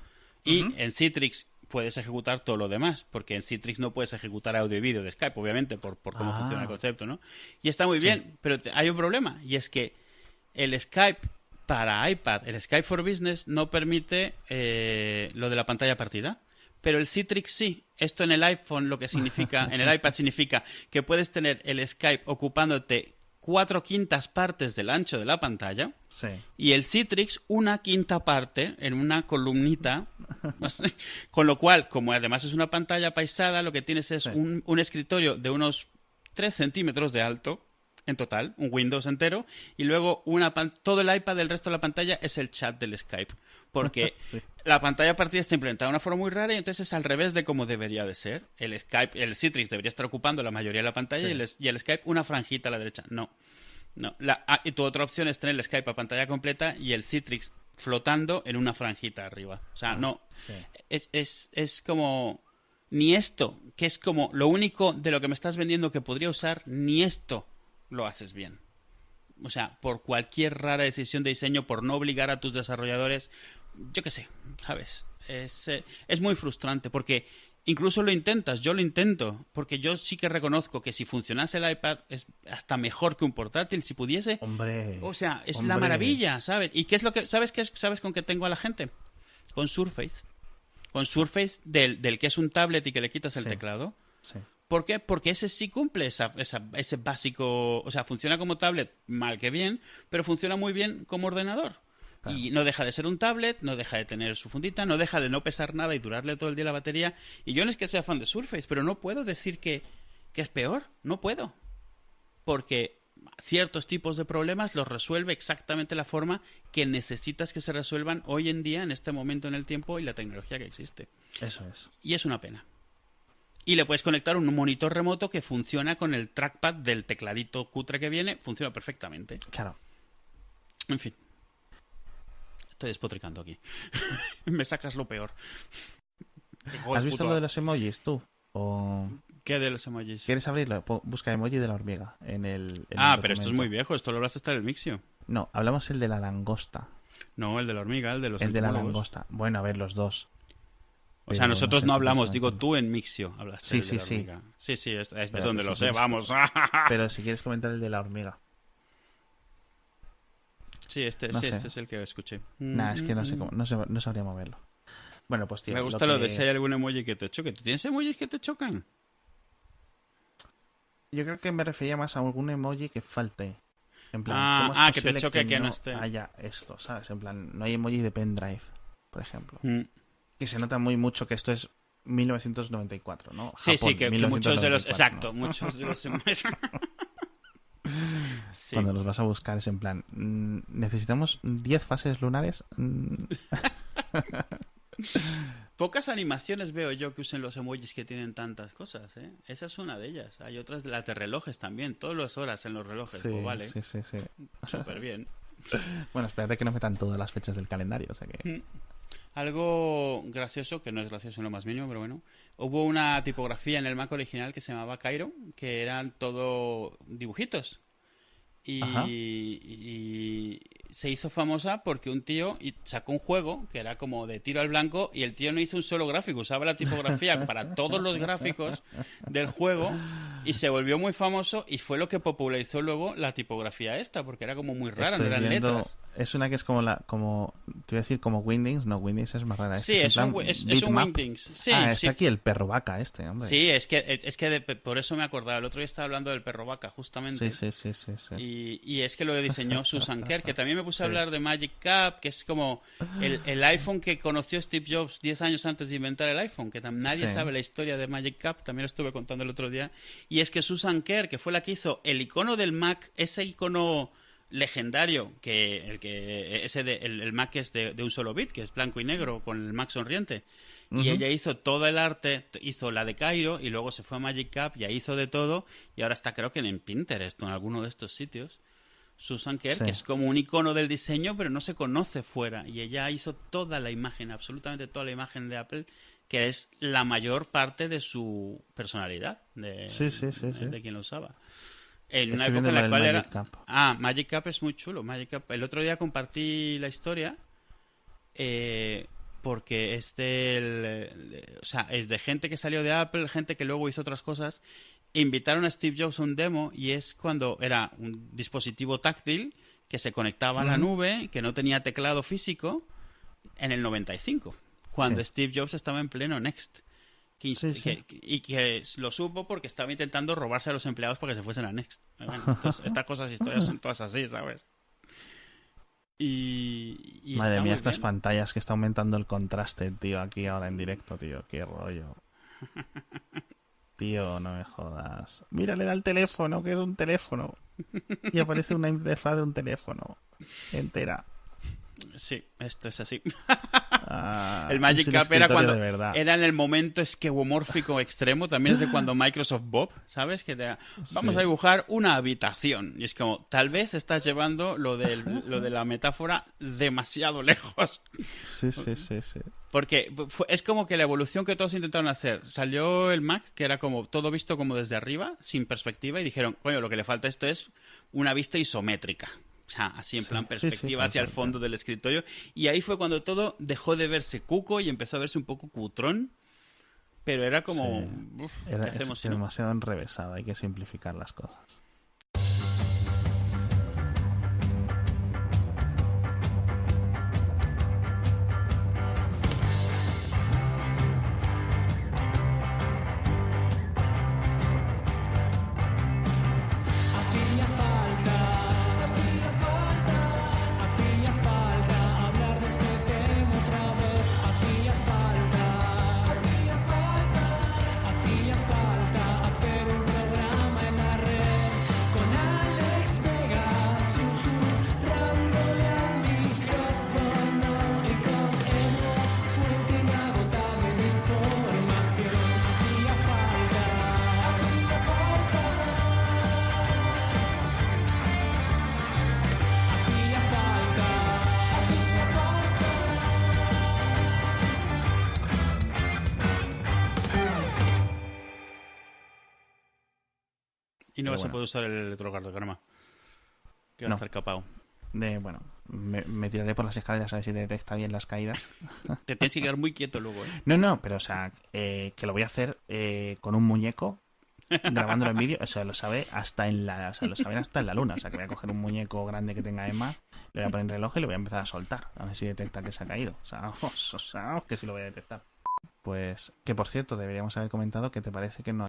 Y en Citrix puedes ejecutar todo lo demás, porque en Citrix no puedes ejecutar audio y vídeo de Skype, obviamente, por cómo funciona el concepto, ¿no? Y está muy bien, pero hay un problema, y es que el Skype para iPad, el Skype for Business, no permite lo de la pantalla partida. pero el Citrix sí. Esto en el iPhone lo que significa, en el iPad significa que puedes tener el Skype ocupándote 4/5 partes del ancho de la pantalla Sí. y el Citrix 1/5 parte en una columnita. Con lo cual, como además es una pantalla paisada, lo que tienes es Sí. un escritorio de unos 3 centímetros de alto en total, un Windows entero, y luego todo el iPad del resto de la pantalla es el chat del Skype. Porque Sí. la pantalla partida está implementada de una forma muy rara y entonces es al revés de como debería de ser. El Skype, el Citrix debería estar ocupando la mayoría de la pantalla Sí. y el Skype una franjita a la derecha. No. No. Y tu otra opción es tener el Skype a pantalla completa y el Citrix flotando en una franjita arriba. O sea, no. Sí. Es como... Ni esto, que es como lo único de lo que me estás vendiendo que podría usar, ni esto lo haces bien. O sea, por cualquier rara decisión de diseño, por no obligar a tus desarrolladores, yo qué sé, ¿sabes? Es muy frustrante porque incluso lo intentas, yo lo intento, porque yo sí que reconozco que si funcionase el iPad es hasta mejor que un portátil, si pudiese. Hombre. O sea, es la hombre. maravilla, ¿sabes? ¿Y qué es lo que sabes con qué tengo a la gente? Con Surface. Con Surface del que es un tablet y que le quitas el Sí. teclado. Sí. ¿Por qué? Porque ese sí cumple ese básico... O sea, funciona como tablet mal que bien, pero funciona muy bien como ordenador. Claro. Y no deja de ser un tablet, no deja de tener su fundita, no deja de no pesar nada y durarle todo el día la batería. Y yo no es que sea fan de Surface, pero no puedo decir que es peor. No puedo. Porque ciertos tipos de problemas los resuelve exactamente la forma que necesitas que se resuelvan hoy en día, en este momento en el tiempo y la tecnología que existe. Eso es. Y es una pena. Y le puedes conectar un monitor remoto que funciona con el trackpad del tecladito cutre que viene. Funciona perfectamente. Claro. En fin. Estoy despotricando aquí. Me sacas lo peor. ¿Has visto lo de los emojis tú? ¿O ¿Qué de los emojis? quieres abrirlo? Busca emoji de la hormiga en el Pero esto es muy documento. viejo. Esto lo hablaste hasta en el Mixio. No, hablamos el de la langosta. No, el de la hormiga, el de los El de la entomólogos. langosta. Bueno, a ver, los dos. O sea, Pero nosotros no sé no si hablamos. personalmente Digo, no. tú en Mixio hablaste Sí, del sí, de la sí. hormiga. Sí, es de Pero donde si lo sé. quieres- Vamos. Pero si quieres comentar el de la hormiga. Sí, este No sé. es el que escuché. Nah, es que no sé cómo, no sabría moverlo. Bueno, pues tío. Me gusta lo que- de si hay algún emoji que te choque. ¿Tú tienes emojis que te chocan? Yo creo que me refería más a algún emoji que falte. En plan, ¿cómo es que te posible choque que no esté. haya esto, ¿sabes? En plan, no hay emoji de pendrive, por ejemplo. Mm. Que se nota muy mucho que esto es 1994, ¿no? Sí, Japón, que muchos de los... 1994, Exacto, ¿no? muchos de los emojis... Sí. Cuando los vas a buscar es en plan, necesitamos 10 fases lunares. Pocas animaciones veo yo que usen los emojis que tienen tantas cosas, ¿eh? Esa es una de ellas. Hay otras de las de relojes también. Todas las horas en los relojes. Sí, Pues vale. sí, sí, sí. Súper bien. Bueno, espérate que no metan todas las fechas del calendario, o sea que... Algo gracioso, que no es gracioso en lo más mínimo, pero bueno. Hubo una tipografía en el Mac original que se llamaba Cairo, que eran todo dibujitos. Ajá. Y se hizo famosa porque un tío sacó un juego que era como de tiro al blanco y el tío no hizo un solo gráfico, usaba la tipografía para todos los gráficos del juego y se volvió muy famoso y fue lo que popularizó luego la tipografía esta, porque era como muy rara, Estoy no eran viendo- letras. Es una que es como te iba a decir como Wingdings, no, Wingdings es más rara. Sí, Este es en un, plan es un bitmap. Wingdings. Sí, Está sí. aquí el perro vaca este, hombre. Sí, es que por eso me acordaba. El otro día estaba hablando del perro vaca, justamente. Sí. Y es que lo diseñó Susan Kerr, que también me puse a Sí. hablar de Magic Cap, que es como el iPhone que conoció Steve Jobs 10 años antes de inventar el iPhone, que nadie Sí. sabe la historia de Magic Cap, también lo estuve contando el otro día. Y es que Susan Kerr, que fue la que hizo el icono del Mac, ese icono legendario, el Mac es de un solo bit, que es blanco y negro, con el Mac sonriente. Y Ujú. ella hizo todo el arte, hizo la de Cairo y luego se fue a Magic Cap, ya hizo de todo y ahora está creo que en Pinterest o en alguno de estos sitios. Susan Kerr, Sí. que es como un icono del diseño, pero no se conoce fuera. Y ella hizo toda la imagen, absolutamente toda la imagen de Apple, que es la mayor parte de su personalidad, Sí. de quien lo usaba. En una Estoy época viendo en lo la del cual era... Magic Cap. Magic Cap es muy chulo. Magic Cap. El otro día compartí la historia porque es o sea, es de gente que salió de Apple, gente que luego hizo otras cosas. Invitaron a Steve Jobs a un demo y es cuando era un dispositivo táctil que se conectaba a la nube, que no tenía teclado físico, en el 95. cuando Sí. Steve Jobs estaba en pleno Next. Que lo supo porque estaba intentando robarse a los empleados para que se fuesen a Next. Bueno, estas cosas, historias son todas así, ¿sabes? Y Madre está mía, muy estas bien. pantallas que está aumentando el contraste, tío, aquí ahora en directo, tío. Qué rollo. Tío, no me jodas. Mira, le da el teléfono, que es un teléfono. Y aparece una interfaz de un teléfono entera. Sí, esto es así. Ah, El es Magic un Cap era escritorio cuando de verdad. era en el momento esquemomórfico extremo. También es de cuando Microsoft Bob, ¿sabes? Vamos Sí. a dibujar una habitación. Y es como, tal vez estás llevando lo de la metáfora demasiado lejos. Sí, sí, sí, sí. Porque es como que la evolución que todos intentaron hacer. Salió el Mac, que era como todo visto como desde arriba, sin perspectiva, y dijeron, coño, lo que le falta a esto es una vista isométrica. O sea, así en Sí, plan sí, perspectiva tal hacia el cual, fondo del escritorio. Y ahí fue cuando todo dejó de verse cuco y empezó a verse un poco cutrón. Pero era como, Sí. uf, Era, ¿qué hacemos es si no? demasiado enrevesado, hay que simplificar las cosas. Hacía falta hablar de este tema otra vez. Hacía falta hacer un programa en la red con Alex Vega susurrándole al micrófono y con Edu, fuente inagotable de información. Hacía falta. Y no Pero se bueno. puede usar el electrocardiograma. Que va No. a estar capado. Bueno, me tiraré por las escaleras a ver si detecta bien las caídas. Te tienes que quedar muy quieto luego, ¿eh? No, pero o sea, que lo voy a hacer con un muñeco grabándolo en vídeo. O sea, lo saben hasta en la luna. O sea, que voy a coger un muñeco grande que tenga Emma, le voy a poner reloj y lo voy a empezar a soltar. A ver si detecta que se ha caído. O sea, vamos, que sí lo voy a detectar. Pues, que por cierto, deberíamos haber comentado que te parece que no